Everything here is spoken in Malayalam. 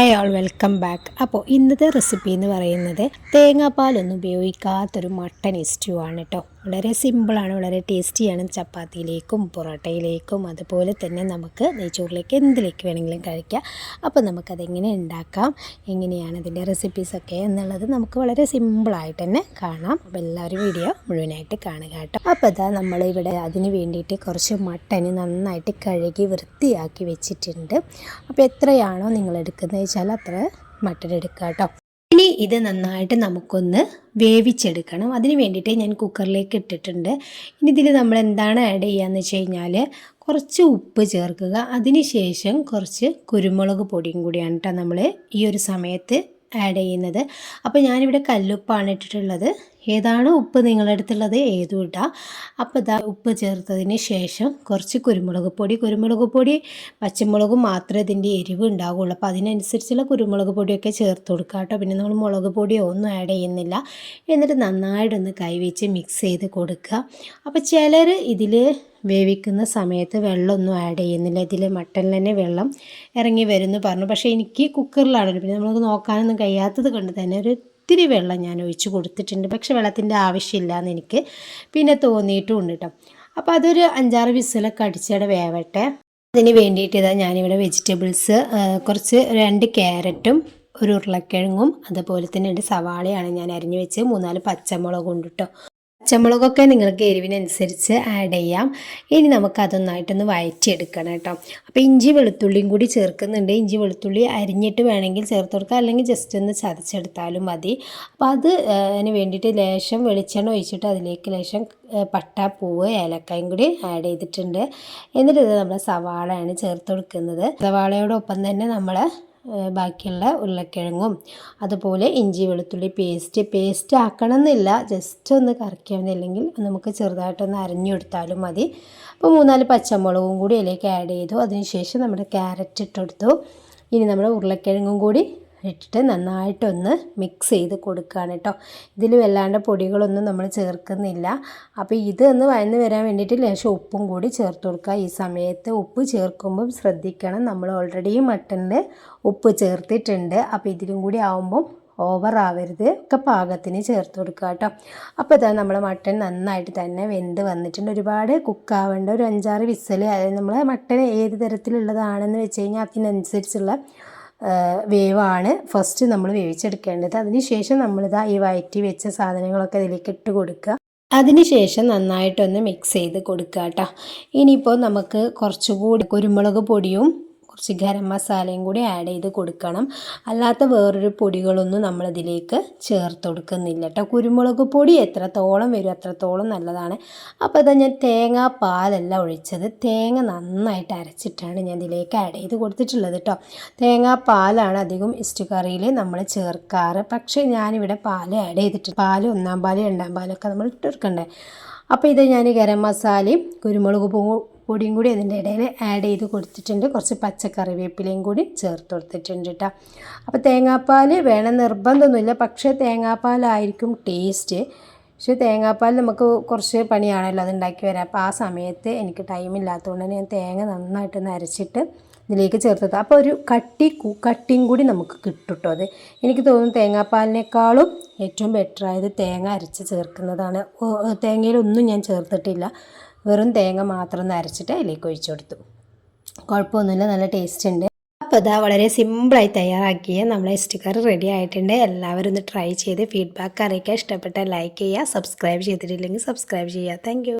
Hi all welcome back. അപ്പോൾ ഇന്നത്തെ റെസിപ്പി എന്ന് പറയുന്നത് തേങ്ങാപ്പാലൊന്നും ഉപയോഗിക്കാത്തൊരു മട്ടൻ സ്റ്റൂ ആണ് കേട്ടോ. വളരെ സിമ്പിളാണ്, വളരെ ടേസ്റ്റിയാണ്. ചപ്പാത്തിയിലേക്കും പൊറോട്ടയിലേക്കും അതുപോലെ തന്നെ നമുക്ക് നെയ്ച്ചോറിലേക്ക് എന്തിലേക്ക് വേണമെങ്കിലും കഴിക്കാം. അപ്പോൾ നമുക്കതെങ്ങനെ ഉണ്ടാക്കാം, എങ്ങനെയാണ് അതിൻ്റെ റെസിപ്പീസൊക്കെ എന്നുള്ളത് നമുക്ക് വളരെ സിമ്പിളായിട്ട് തന്നെ കാണാം. അപ്പോൾ എല്ലാവരും വീഡിയോ മുഴുവനായിട്ട് കാണുക കേട്ടോ. അപ്പോൾ അതാ നമ്മളിവിടെ അതിന് വേണ്ടിയിട്ട് കുറച്ച് മട്ടന് നന്നായിട്ട് കഴുകി വൃത്തിയാക്കി വെച്ചിട്ടുണ്ട്. അപ്പോൾ എത്രയാണോ നിങ്ങൾ എടുക്കുന്നത് വെച്ചാൽ അത്ര മട്ടൻ എടുക്കുക കേട്ടോ. ഇനി ഇത് നന്നായിട്ട് നമുക്കൊന്ന് വേവിച്ചെടുക്കണം. അതിന് വേണ്ടിയിട്ട് ഞാൻ കുക്കറിലേക്ക് ഇട്ടിട്ടുണ്ട്. ഇനി ഇതിൽ നമ്മൾ എന്താണ് ആഡ് ചെയ്യുകയെന്ന് വെച്ച് കഴിഞ്ഞാൽ കുറച്ച് ഉപ്പ് ചേർക്കുക. അതിന് ശേഷം കുറച്ച് കുരുമുളക് പൊടിയും കൂടിയാണ് കേട്ടോ നമ്മൾ ഈ ഒരു സമയത്ത് ആഡ് ചെയ്യുന്നത്. അപ്പോൾ ഞാനിവിടെ കല്ലുപ്പാണ് ഇട്ടിട്ടുള്ളത്. ഏതാണ് ഉപ്പ് നിങ്ങളുടെ അടുത്തുള്ളത് ഏതും ഇടാം. അപ്പോൾ ഇതാ ഉപ്പ് ചേർത്തതിന് ശേഷം കുറച്ച് കുരുമുളക് പൊടി പച്ചമുളകും മാത്രമേ ഇതിൻ്റെ എരിവ് ഉണ്ടാവുകയുള്ളൂ. അപ്പോൾ അതിനനുസരിച്ചുള്ള കുരുമുളക് പൊടിയൊക്കെ ചേർത്ത് കൊടുക്കുക കേട്ടോ. പിന്നെ നമ്മൾ മുളക് പൊടിയോ ഒന്നും ആഡ് ചെയ്യുന്നില്ല. എന്നിട്ട് നന്നായിട്ടൊന്ന് കൈവച്ച് മിക്സ് ചെയ്ത് കൊടുക്കുക. അപ്പോൾ ചിലർ ഇതിൽ വേവിക്കുന്ന സമയത്ത് വെള്ളമൊന്നും ആഡ് ചെയ്യുന്നില്ല. ഇതിൽ മട്ടനിൽ തന്നെ വെള്ളം ഇറങ്ങി വരുമെന്ന് പറഞ്ഞു. പക്ഷേ എനിക്ക് കുക്കറിലാണല്ലോ, പിന്നെ നമുക്ക് നോക്കാനൊന്നും കഴിയാത്തത് കൊണ്ട് തന്നെ ഒത്തിരി വെള്ളം ഞാൻ ഒഴിച്ച് കൊടുത്തിട്ടുണ്ട്. പക്ഷെ വെള്ളത്തിൻ്റെ ആവശ്യമില്ല എന്ന് എനിക്ക് പിന്നെ തോന്നിയിട്ടുമുണ്ട് കേട്ടോ. അപ്പോൾ അതൊരു 5-6 വിസിലൊക്കെ അടിച്ചവിടെ വേവട്ടെ. അതിന് വേണ്ടിയിട്ട് ഇതാ ഞാനിവിടെ വെജിറ്റബിൾസ് കുറച്ച് 2 ക്യാരറ്റും ഒരു ഉരുളക്കിഴങ്ങും അതുപോലെ തന്നെ 2 സവാളയാണ് ഞാൻ അരിഞ്ഞ് വെച്ച് 3-4 പച്ചമുളകും ഉണ്ട് കേട്ടോ. പച്ചമുളകൊക്കെ നിങ്ങൾക്ക് എരിവിനനുസരിച്ച് ആഡ് ചെയ്യാം. ഇനി നമുക്കതൊന്നായിട്ടൊന്ന് വഴറ്റിയെടുക്കണം കേട്ടോ. അപ്പോൾ ഇഞ്ചി വെളുത്തുള്ളിയും കൂടി ചേർക്കുന്നുണ്ട്. ഇഞ്ചി വെളുത്തുള്ളി അരിഞ്ഞിട്ട് വേണമെങ്കിൽ ചേർത്ത് കൊടുക്കുക, അല്ലെങ്കിൽ ജസ്റ്റ് ഒന്ന് ചതച്ചെടുത്താലും മതി. അപ്പോൾ അതിന് വേണ്ടിയിട്ട് ലേശം വെളിച്ചെണ്ണ ഒഴിച്ചിട്ട് അതിലേക്ക് ലേശം പട്ട, പൂവ്, ഏലക്കായും കൂടി ആഡ് ചെയ്തിട്ടുണ്ട്. എന്നിട്ട് ഇത് നമ്മൾ സവാളയാണ് ചേർത്ത് കൊടുക്കുന്നത്. സവാളയോടൊപ്പം തന്നെ നമ്മൾ ബാക്കിയുള്ള ഉരുളക്കിഴങ്ങും അതുപോലെ ഇഞ്ചി വെളുത്തുള്ളി പേസ്റ്റ് ആക്കണമെന്നില്ല, ജസ്റ്റ് ഒന്ന് കറക്കിയാൽ മതി, അല്ലെങ്കിൽ നമുക്ക് ചെറുതായിട്ടൊന്ന് അരിഞ്ഞെടുത്താലും മതി. അപ്പോൾ 3-4 പച്ചമുളകും കൂടി അതിലേക്ക് ആഡ് ചെയ്തു. അതിനുശേഷം നമ്മുടെ ക്യാരറ്റ് ഇട്ടെടുത്തു. ഇനി നമ്മുടെ ഉരുളക്കിഴങ്ങും കൂടി ഇട്ടിട്ട് നന്നായിട്ടൊന്ന് മിക്സ് ചെയ്ത് കൊടുക്കുകയാണ് കേട്ടോ. ഇതിൽ വല്ലാണ്ട് പൊടികളൊന്നും നമ്മൾ ചേർക്കുന്നില്ല. അപ്പോൾ ഇത് ഒന്ന് വഴന്ന് വരാൻ വേണ്ടിയിട്ട് ലേശം ഉപ്പും കൂടി ചേർത്ത് കൊടുക്കുക. ഈ സമയത്ത് ഉപ്പ് ചേർക്കുമ്പം ശ്രദ്ധിക്കണം, നമ്മൾ ഓൾറെഡി മട്ടനിൽ ഉപ്പ് ചേർത്തിട്ടുണ്ട്. അപ്പോൾ ഇതിലും കൂടി ആവുമ്പം ഓവർ ആവരുത്, ഒക്കെ പാകത്തിന് ചേർത്ത് കൊടുക്കുക കേട്ടോ. അപ്പോൾ ഇതാ നമ്മൾ മട്ടൻ നന്നായിട്ട് തന്നെ വെന്ത് വന്നിട്ടുണ്ട്. ഒരുപാട് കുക്കാവേണ്ട, ഒരു 5-6 വിസിൽ. അതായത് നമ്മൾ മട്ടൻ ഏത് തരത്തിലുള്ളതാണെന്ന് വെച്ച് കഴിഞ്ഞാൽ അതിനനുസരിച്ചുള്ള വേവാണ് ഫസ്റ്റ് നമ്മൾ വേവിച്ചെടുക്കേണ്ടത്. അതിനുശേഷം നമ്മളിതാ ഈ വഴറ്റി വെച്ച സാധനങ്ങളൊക്കെ ഇതിലേക്ക് ഇട്ട് കൊടുക്കുക. അതിനുശേഷം നന്നായിട്ടൊന്ന് മിക്സ് ചെയ്ത് കൊടുക്കുക കേട്ടോ. ഇനിയിപ്പോൾ നമുക്ക് കുറച്ചുകൂടി കുരുമുളക് പൊടിയും കുറച്ച് ഗരം മസാലയും കൂടി ആഡ് ചെയ്ത് കൊടുക്കണം. അല്ലാത്ത വേറൊരു പൊടികളൊന്നും നമ്മളിതിലേക്ക് ചേർത്ത് കൊടുക്കുന്നില്ല കേട്ടോ. കുരുമുളക് പൊടി എത്രത്തോളം വരും അത്രത്തോളം നല്ലതാണ്. അപ്പോൾ ഇതാ ഞാൻ തേങ്ങാപ്പാലല്ല ഒഴിച്ചത്, തേങ്ങ നന്നായിട്ട് അരച്ചിട്ടാണ് ഞാൻ ഇതിലേക്ക് ആഡ് ചെയ്ത് കൊടുത്തിട്ടുള്ളത് കേട്ടോ. തേങ്ങാപ്പാലാണ് അധികം ഇസ്റ്റു കറിയിൽ നമ്മൾ ചേർക്കാറ്. പക്ഷേ ഞാനിവിടെ പാൽ ആഡ് ചെയ്തിട്ടുണ്ട്. പാൽ 1-ാം പാൽ 2-ാം പാലൊക്കെ നമ്മൾ ഇട്ട് കൊടുക്കണ്ടേ. അപ്പോൾ ഇത് ഞാൻ ഗരം മസാലയും കുരുമുളക് പൊടിയും കൂടി അതിൻ്റെ ഇടയിൽ ആഡ് ചെയ്ത് കൊടുത്തിട്ടുണ്ട്. കുറച്ച് പച്ചക്കറിവേപ്പിലയും കൂടി ചേർത്ത് കൊടുത്തിട്ടുണ്ട് കേട്ടോ. അപ്പോൾ തേങ്ങാപ്പാൽ വേണം നിർബന്ധമൊന്നുമില്ല, പക്ഷേ തേങ്ങാപ്പാലായിരിക്കും ടേസ്റ്റ്. പക്ഷേ തേങ്ങാപ്പാൽ നമുക്ക് കുറച്ച് പണിയാണല്ലോ അത് ഉണ്ടാക്കി വരാം. അപ്പോൾ ആ സമയത്ത് എനിക്ക് ടൈമില്ലാത്തതുകൊണ്ട് തന്നെ ഞാൻ തേങ്ങ നന്നായിട്ടൊന്ന് അരച്ചിട്ട് ഇതിലേക്ക് ചേർത്തത്. അപ്പോൾ ഒരു കട്ടിയും കൂടി നമുക്ക് കിട്ടും കേട്ടോ. അത് എനിക്ക് തോന്നുന്നു തേങ്ങാപ്പാലിനേക്കാളും ഏറ്റവും ബെറ്ററായത് തേങ്ങ അരച്ച് ചേർക്കുന്നതാണ്. തേങ്ങയിലൊന്നും ഞാൻ ചേർത്തിട്ടില്ല, വെറും തേങ്ങ മാത്രം ഒന്ന് അരച്ചിട്ട് അതിലേക്ക് ഒഴിച്ചു കൊടുത്തു. കുഴപ്പമൊന്നുമില്ല, നല്ല ടേസ്റ്റ് ഉണ്ട്. അപ്പോൾ ഇതാ വളരെ സിമ്പിളായി തയ്യാറാക്കിയ നമ്മളെ സ്റ്റൂ കറി റെഡി ആയിട്ടുണ്ട്. എല്ലാവരും ഒന്ന് ട്രൈ ചെയ്ത് ഫീഡ്ബാക്ക് അറിയിക്കുക. ഇഷ്ടപ്പെട്ടാൽ ലൈക്ക് ചെയ്യുക, സബ്സ്ക്രൈബ് ചെയ്തിട്ടില്ലെങ്കിൽ സബ്സ്ക്രൈബ് ചെയ്യുക. താങ്ക്